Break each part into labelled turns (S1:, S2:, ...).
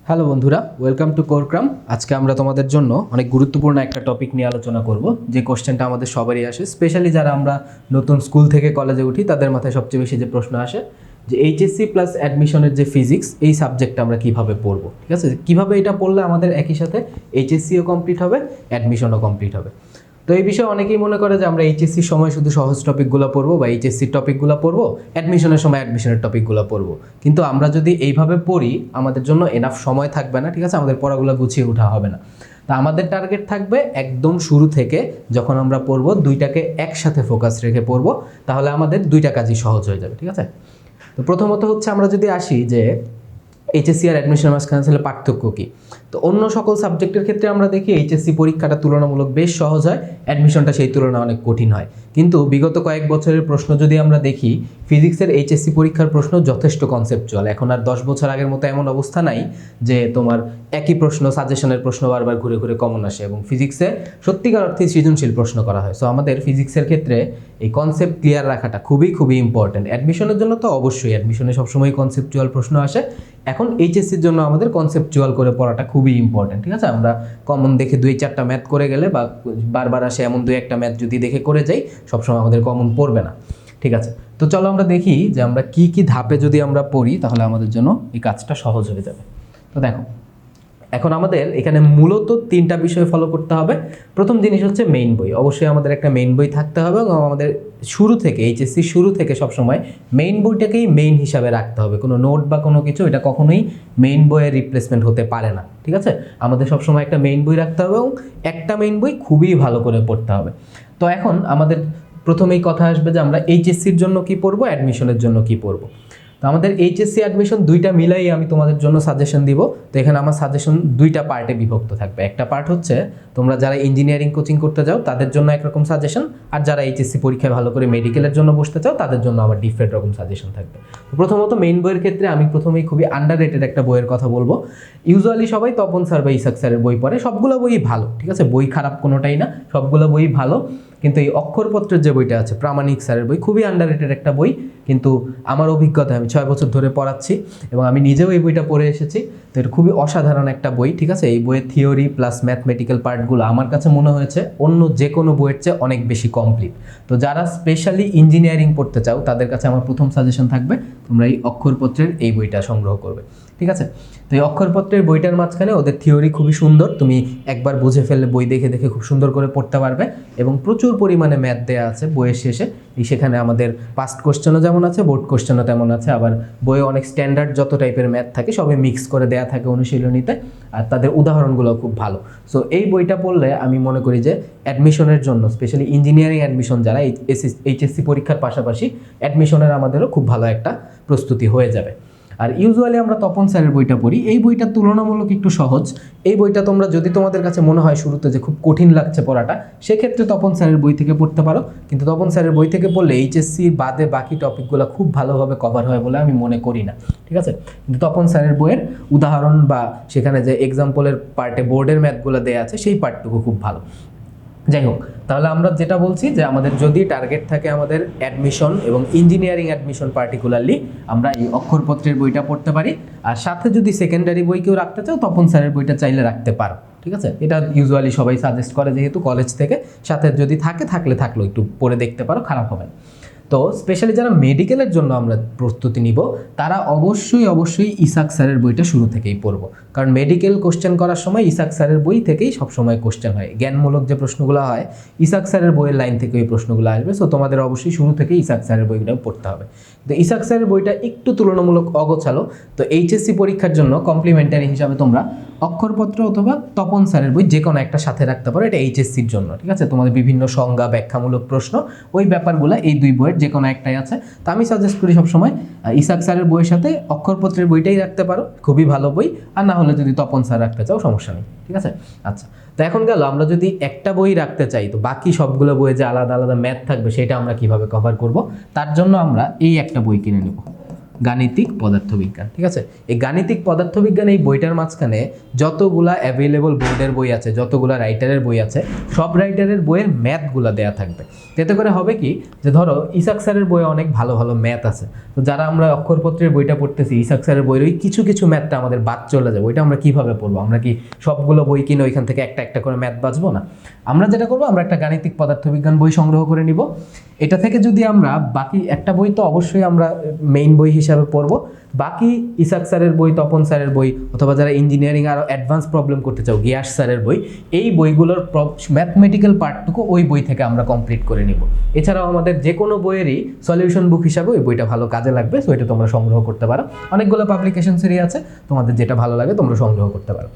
S1: Hello বন্ধুরা, welcome to কোরক্রাম। আজকে আমরা তোমাদের জন্য অনেক গুরুত্বপূর্ণ একটা টপিক নিয়ে আলোচনা করব, যে কোশ্চেনটা আমাদের সবারই আসে, স্পেশালি যারা আমরা নতুন স্কুল থেকে কলেজে উঠি তাদের মাথায় সবচেয়ে বেশি যে প্রশ্ন আসে যে এইচএসসি প্লাস অ্যাডমিশনের যে ফিজিক্স, এই সাবজেক্টটা আমরা কীভাবে পড়বো। ঠিক আছে, কীভাবে এটা পড়লে আমাদের একই সাথে এইচএসসিও কমপ্লিট হবে, অ্যাডমিশনও কমপ্লিট হবে। তো এই বিষয়ে অনেকেই মনে করে যে আমরা এইচএসসির সময় শুধু সহজ টপিকগুলো পড়বো বা এইচএসসির টপিকগুলো পড়বো, অ্যাডমিশনের সময় অ্যাডমিশনের টপিকগুলো পড়বো। কিন্তু আমরা যদি এইভাবে পড়ি আমাদের জন্য এনাফ সময় থাকবে না, ঠিক আছে, আমাদের পড়াগুলো গুছিয়ে ওঠা হবে না। তা আমাদের টার্গেট থাকবে একদম শুরু থেকে যখন আমরা পড়বো দুইটাকে একসাথে ফোকাস রেখে পড়বো, তাহলে আমাদের দুইটা কাজই সহজ হয়ে যাবে। ঠিক আছে, তো প্রথমত হচ্ছে আমরা যদি আসি যে এইচএসসি আর অ্যাডমিশন মাঝখানে আসলে পার্থক্য কী। তো অন্য সকল সাবজেক্টের ক্ষেত্রে আমরা দেখি এইচএসসি পরীক্ষাটা তুলনামূলক বেশ সহজ হয়, অ্যাডমিশনটা সেই তুলনায় অনেক কঠিন হয়। কিন্তু বিগত কয়েক বছরের প্রশ্ন যদি আমরা দেখি, ফিজিক্সের এইচএসসি পরীক্ষার প্রশ্ন যথেষ্ট কনসেপচুয়াল। এখন আর 10 বছর আগের মতো এমন অবস্থা নাই যে তোমার একই প্রশ্ন, সাজেশনের প্রশ্ন বারবার ঘুরে ঘুরে কমন আসে, এবং ফিজিক্সে সত্যিকার অর্থে সৃজনশীল প্রশ্ন করা হয়। সো আমাদের ফিজিক্সের ক্ষেত্রে এই কনসেপ্ট ক্লিয়ার রাখাটা খুবই খুবই ইম্পর্টেন্ট। অ্যাডমিশনের জন্য তো অবশ্যই, অ্যাডমিশনে সবসময় কনসেপচুয়াল প্রশ্ন আসে। এখন এইচএসসির জন্য আমাদের কনসেপচুয়াল করে পড়াটা খুবই ইম্পর্টেন্ট। ঠিক আছে, আমরা কমন দেখে 2-4টা ম্যাথ করে গেলে বা বারবার আসে এমন 2-1টা ম্যাথ যদি দেখে করে যাই, সবসময় আমাদের কমন পড়বে না। ঠিক আছে, তো চলো আমরা দেখি যে আমরা কি কি ধাপে যদি আমরা পড়ি তাহলে আমাদের জন্য এই কাজটা সহজ হয়ে যাবে। তো দেখো, এখন আমাদের এখানে মূলত 3টা বিষয় ফলো করতে হবে। প্রথম জিনিস হচ্ছে মেইন বই। অবশ্যই আমাদের একটা মেইন বই থাকতে হবে, এবং আমাদের শুরু থেকে, এইচএসসি শুরু থেকে সবসময় মেইন বইটাকেই মেইন হিসাবে রাখতে হবে। কোনো নোট বা কোনো কিছু এটা কখনোই মেইন বইয়ের রিপ্লেসমেন্ট হতে পারে না। ঠিক আছে, আমাদের সবসময় একটা মেইন বই রাখতে হবে, এবং একটা মেইন বই খুবই ভালো করে পড়তে হবে। তো এখন আমাদের প্রথমেই কথা আসবে যে আমরা এইচএসসির জন্য কি পড়বো, অ্যাডমিশনের জন্য কি পড়বো। তো আমাদের এইচএসসি অ্যাডমিশন দুইটা মিলাই আমি তোমাদের জন্য সাজেশন দিব। তো এখানে আমার সাজেশন দুইটা পার্টে বিভক্ত থাকবে। একটা পার্ট হচ্ছে তোমরা যারা ইঞ্জিনিয়ারিং কোচিং করতে যাও তাদের জন্য একরকম সাজেশন, আর যারা এইচএসসি পরীক্ষায় ভালো করে মেডিকেলের জন্য বসতে চাও তাদের জন্য আবার ডিফারেন্ট রকম সাজেশন থাকবে। তো প্রথমত মেইন বইয়ের ক্ষেত্রে আমি প্রথমেই খুবই আন্ডাররেটেড একটা বইয়ের কথা বলবো। ইউজুয়ালি সবাই তপন স্যার বা ইসাক স্যারের বই পড়ে, সবগুলো বই ভালো। ঠিক আছে, বই খারাপ কোনোটাই না, সবগুলো বই ভালো। কিন্তু এই অক্ষরপত্রের যে বইটা আছে, প্রামাণিক স্যারের বই, খুবই আন্ডাররেটেড একটা বই। কিন্তু আমার অভিজ্ঞতায় আমি 6 বছর ধরে পড়াচ্ছি এবং আমি নিজেও এই বইটা পড়ে এসেছি। তো এটা খুবই অসাধারণ একটা বই। ঠিক আছে, এই বইয়ের থিওরি প্লাস ম্যাথমেটিক্যাল পার্টগুলো আমার কাছে মনে হয়েছে অন্য যে কোনো বইয়ের চেয়ে অনেক বেশি কমপ্লিট। তো যারা স্পেশালি ইঞ্জিনিয়ারিং পড়তে চাও তাদের কাছে আমার প্রথম সাজেশন থাকবে তোমরা এই অক্ষরপত্রের এই বইটা সংগ্রহ করবে। ঠিক আছে, তো এই অক্ষরপত্রের বইটার মাঝখানে ওদের থিওরি খুবই সুন্দর, তুমি একবার বুঝে ফেললে বই দেখে দেখে খুব সুন্দর করে পড়তে পারবে, এবং প্রচুর পরিমাণে ম্যাথ দেওয়া আছে বইয়ের শেষে। সেখানে আমাদের পাস্ট কোশ্চেনও যেমন আছে, বোর্ড কোশ্চেনও তেমন আছে, আবার বইয়ে অনেক স্ট্যান্ডার্ড যত টাইপের ম্যাথ থাকে সবই মিক্স করে দেওয়া থাকে অনুশীলনীতে, আর তাদের উদাহরণগুলো খুব ভালো। সো এই বইটা পড়লে আমি মনে করি যে অ্যাডমিশনের জন্য, স্পেশালি ইঞ্জিনিয়ারিং অ্যাডমিশন যারা, এইচএসসি পরীক্ষার পাশাপাশি অ্যাডমিশনের আমাদেরও খুব ভালো একটা প্রস্তুতি হয়ে যাবে। আর ইউজুয়ালি আমরা তপন স্যারের বইটা পড়ি, এই বইটা তুলনামূলক একটু সহজ। এই বইটা তোমরা যদি তোমাদের কাছে মনে হয় শুরুতে যে খুব কঠিন লাগছে পড়াটা, সেক্ষেত্রে তপন স্যারের বই থেকে পড়তে পারো। কিন্তু তপন স্যারের বই থেকে পড়লে এইচএসসি বাদে বাকি টপিকগুলো খুব ভালোভাবে কভার হয় বলে আমি মনে করি না। ঠিক আছে, কিন্তু তপন স্যারের বইয়ের উদাহরণ বা সেখানে যে এক্সাম্পলের পার্টে বোর্ডের ম্যাথগুলো দেওয়া আছে সেই পার্টটুকু খুব ভালো। যাই হোক, তাহলে আমরা যেটা বলছি যে আমাদের যদি টার্গেট থাকে আমাদের অ্যাডমিশন এবং ইঞ্জিনিয়ারিং অ্যাডমিশন পার্টিকুলারলি, আমরা এই অক্ষরপত্রের বইটা পড়তে পারি। আর সাথে যদি সেকেন্ডারি বই কেউ রাখতে চাও, তপন স্যারের বইটা চাইলে রাখতে পারো। ঠিক আছে, এটা ইউজুয়ালি সবাই সাজেস্ট করে, যেহেতু কলেজ থেকে, সাথে যদি থাকলেও একটু পড়ে দেখতে পারো, খারাপ হবে না। তো স্পেশালি যারা মেডিকেলের জন্য আমরা প্রস্তুতি নিব তারা অবশ্যই ইসাক স্যারের বইটা শুরু থেকেই পড়ব, কারণ মেডিকেল কোশ্চেন করার সময় ইসাক স্যারের বই থেকেই সবসময় কোশ্চেন হয়। জ্ঞানমূলক যে প্রশ্নগুলো হয় ইসাক স্যারের বইয়ের লাইন থেকে ওই প্রশ্নগুলো আসবে। সো তোমাদের অবশ্যই শুরু থেকে ইসাক স্যারের বইটাও পড়তে হবে। তো ইসাক স্যারের বইটা একটু তুলনামূলক অগোছালো, তো এইচএসসি পরীক্ষার জন্য কমপ্লিমেন্টারি হিসাবে তোমরা অক্ষরপত্র অথবা তপন স্যারের বই যে কোনো একটা সাথে রাখতে পারো, এটা এইচএসসির জন্য। ঠিক আছে, তোমাদের বিভিন্ন সংজ্ঞা, ব্যাখ্যামূলক প্রশ্ন, ওই ব্যাপারগুলো এই দুই বইয়ের যে কোনো একটাই আছে। তো আমি সাজেস্ট করি সবসময় ইসাক স্যারের বইয়ের সাথে অক্ষরপত্রের বইটাই রাখতে পারো, খুবই ভালো বই। আর না হলে যদি তপন স্যার রাখতে চাও সমস্যা নেই। ঠিক আছে, আচ্ছা, তো এখন গেল আমরা যদি একটা বই রাখতে চাই, তো বাকি সবগুলো বইয়ে যে আলাদা আলাদা ম্যাথ থাকবে সেটা আমরা কিভাবে কভার করব। তার জন্য আমরা এই একটা বই কিনে নেব। গাণিতিক পদার্থবিজ্ঞান। ঠিক আছে, এই গাণিতিক পদার্থবিজ্ঞান এই বইটার মাঝখানে যতগুলা অ্যাভেলেবল বোর্ডের বই আছে, যতগুলা রাইটারের বই আছে, সব রাইটারের বইয়ের ম্যাথগুলো দেয়া থাকবে। এতে করে হবে কি, যে ধরো ইসাক স্যারের বইয়ে অনেক ভালো ভালো ম্যাথ আছে, তো যারা আমরা অক্ষরপত্রের বইটা পড়তেছি, ইসাক স্যারের বইয়ের ওই কিছু কিছু ম্যাথটা আমাদের বাদ চলে যাবে। ওইটা আমরা কিভাবে পড়বো? আমরা কি সবগুলো বই কিনে ওইখান থেকে একটা একটা করে ম্যাথ বাঁচবো না? আমরা যেটা করবো, আমরা একটা গাণিতিক পদার্থবিজ্ঞান বই সংগ্রহ করে নিব। এটা থেকে যদি আমরা বাকি একটা বই তো অবশ্যই আমরা মেইন বই হিসাবে পড়বো, বাকি ইসাক স্যারের বই, তপন স্যারের বই, অথবা যারা ইঞ্জিনিয়ারিং আরও অ্যাডভান্স প্রবলেম করতে চাও, গিয়াস স্যারের বই, এই বইগুলোর ম্যাথমেটিক্যাল পার্টটুকু ওই বই থেকে আমরা কমপ্লিট করে নিব। এছাড়াও আমাদের যে কোনো বইয়েরই সলিউশন বুক হিসাবে ওই বইটা ভালো কাজে লাগবে, সো এটা তোমরা সংগ্রহ করতে পারো। অনেকগুলো পাবলিকেশনসেরই আছে, তোমাদের যেটা ভালো লাগে তোমরা সংগ্রহ করতে পারো।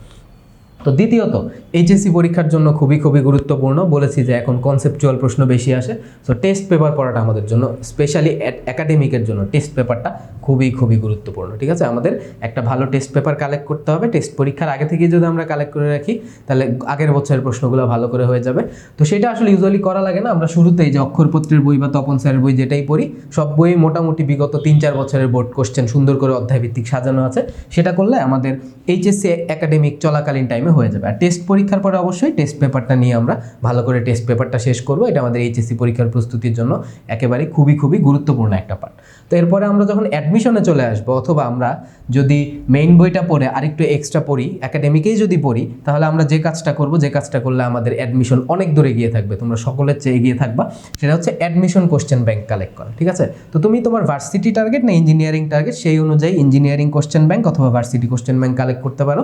S1: তো দ্বিতীয়ত, এইচএসসি পরীক্ষার জন্য খুবই খুবই গুরুত্বপূর্ণ, বলেছি যে এখন কনসেপচুয়াল প্রশ্ন বেশি আসে, সো টেস্ট পেপার পড়াটা আমাদের জন্য, স্পেশালি একাডেমিকের জন্য টেস্ট পেপারটা খুবই খুবই গুরুত্বপূর্ণ। ঠিক আছে, আমাদের একটা ভালো টেস্ট পেপার কালেক্ট করতে হবে। টেস্ট পরীক্ষার আগে থেকে যদি আমরা কালেক্ট করে রাখি, তাহলে আগের বছরের প্রশ্নগুলো ভালো করে হয়ে যাবে। তো সেটা আসলে ইউজুয়ালি করা লাগে না, আমরা শুরুতেই যে অক্ষরপত্রের বই বা তপন স্যারের বই যেটাই পড়ি, সব বই মোটামুটি বিগত 3-4 বছরের বোর্ড কোশ্চেন সুন্দর করে অধ্যায়ভিত্তিক সাজানো আছে, সেটা করলে আমাদের এইচএসসি একাডেমিক চলাকালীন টাইমে হয়ে যাবে। আর টেস্ট পরীক্ষার পরে অবশ্যই টেস্ট পেপারটা নিয়ে আমরা ভালো করে টেস্ট পেপারটা শেষ করব। এটা আমাদের এইচএসসি পরীক্ষার প্রস্তুতির জন্য একেবারে খুবই খুবই গুরুত্বপূর্ণ একটা পার্ট। তো এরপরে আমরা যখন অ্যাডমিশনে চলে আসবো, অথবা আমরা যদি মেইন বইটা পড়ে আরেকটু এক্সট্রা পড়ি, একাডেমিকেই যদি পড়ি, তাহলে আমরা যে কাজটা করব, যে কাজটা করলে আমাদের অ্যাডমিশন অনেক দূরে এগিয়ে থাকবে, তোমরা সকলের চেয়ে এগিয়ে থাকবা, সেটা হচ্ছে অ্যাডমিশন কোশ্চেন ব্যাংক কালেক্ট করা। ঠিক আছে, তো তুমি তোমার ভার্সিটি টার্গেট না ইঞ্জিনিয়ারিং টার্গেট, সেই অনুযায়ী ইঞ্জিনিয়ারিং কোশ্চেন ব্যাংক অথবা ভার্সিটি কোশ্চেন ব্যাংক কালেক্ট করতে পারো।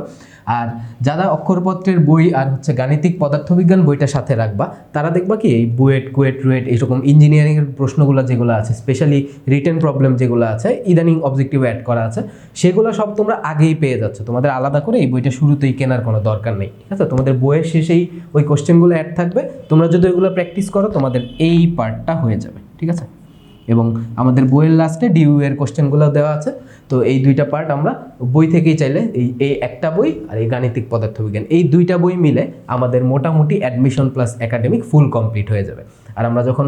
S1: আর যারা অক্ষরপত্রের বই আর হচ্ছে গাণিতিক পদার্থবিজ্ঞান বইটা সাথে রাখবা, তারা দেখবা কি এই বুয়েট, কুয়েট, রুয়েট, এইরকম ইঞ্জিনিয়ারিংয়ের প্রশ্নগুলো যেগুলো আছে, স্পেশালি রিটেন প্রবলেম যেগুলো আছে, ইদানিং অবজেক্টিভ অ্যাড করা আছে, সেগুলো সব তোমরা আগেই পেয়ে যাচ্ছ। তোমাদের আলাদা করে এই বইটা শুরুতেই কেনার কোনো দরকার নেই। ঠিক আছে, তোমাদের বইয়ের শেষেই ওই কোশ্চেনগুলো অ্যাড থাকবে, তোমরা যদি ওইগুলো প্র্যাকটিস করো, তোমাদের এই পার্টটা হয়ে যাবে। ঠিক আছে, এবং আমাদের বইয়ের লাস্টে ডিইউ এর কোশ্চেনগুলো দেওয়া আছে। তো এই দুইটা পার্ট আমরা বই থেকেই চাইলে, এই একটা বই আর এই গাণিতিক পদার্থবিজ্ঞান, এই দুইটা বই মিলে আমাদের মোটামুটি admission plus academic full complete হয়ে যাবে। আর আমরা যখন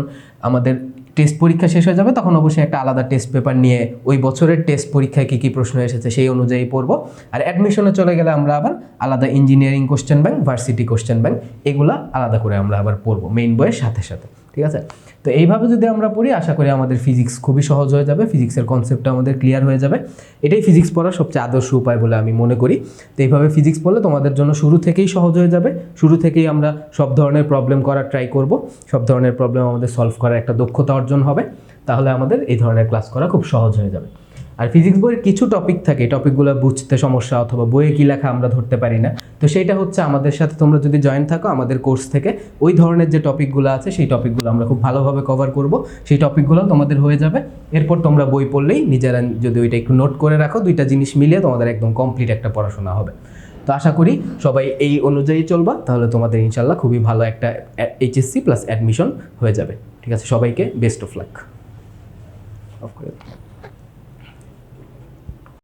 S1: আমাদের টেস্ট পরীক্ষা শেষ হয়ে যাবে, তখন অবশ্যই একটা আলাদা টেস্ট পেপার নিয়ে ওই বছরের টেস্ট পরীক্ষায় কী কী প্রশ্ন এসেছে সেই অনুযায়ী পড়বো। আর অ্যাডমিশনে চলে গেলে আমরা আবার আলাদা engineering question bank, varsity question bank, এগুলা আলাদা করে আমরা আবার পড়বো মেইন বইয়ের সাথে সাথে। ঠিক আছে, তো এইভাবে যদি আমরা পড়ি, আশা করি আমাদের ফিজিক্স খুবই সহজ হয়ে যাবে, ফিজিক্সের কনসেপ্টটা আমাদের ক্লিয়ার হয়ে যাবে। এটাই ফিজিক্স পড়ার সবচেয়ে আদর্শ উপায় বলে আমি মনে করি। তো এইভাবে ফিজিক্স পড়লে তোমাদের জন্য শুরু থেকেই সহজ হয়ে যাবে। শুরু থেকেই আমরা সব ধরনের প্রবলেম করার ট্রাই করব, সব ধরনের প্রবলেম আমাদের সলভ করার একটা দক্ষতা অর্জন হবে, তাহলে আমাদের এই ধরনের ক্লাস করা খুব সহজ হয়ে যাবে। আর ফিজিক্স বইয়ের কিছু টপিক থাকে, টপিকগুলো বুঝতে সমস্যা অথবা বইয়ে কী লেখা আমরা ধরতে পারি না, তো সেইটা হচ্ছে আমাদের সাথে তোমরা যদি জয়েন থাকো আমাদের কোর্স থেকে, ওই ধরনের যে টপিকগুলো আছে সেই টপিকগুলো আমরা খুব ভালোভাবে কভার করব, সেই টপিকগুলো তোমাদের হয়ে যাবে। এরপর তোমরা বই পড়লেই নিজেরা যদি ওইটা একটু নোট করে রাখো, দুইটা জিনিস মিলিয়ে তোমাদের একদম কমপ্লিট একটা পড়াশোনা হবে। তো আশা করি সবাই এই অনুযায়ী চলবা, তাহলে তোমাদের ইনশাল্লাহ খুবই ভালো একটা এইচএসসি প্লাস অ্যাডমিশন হয়ে যাবে। ঠিক আছে, সবাইকে বেস্ট অফ লাক। অফ করে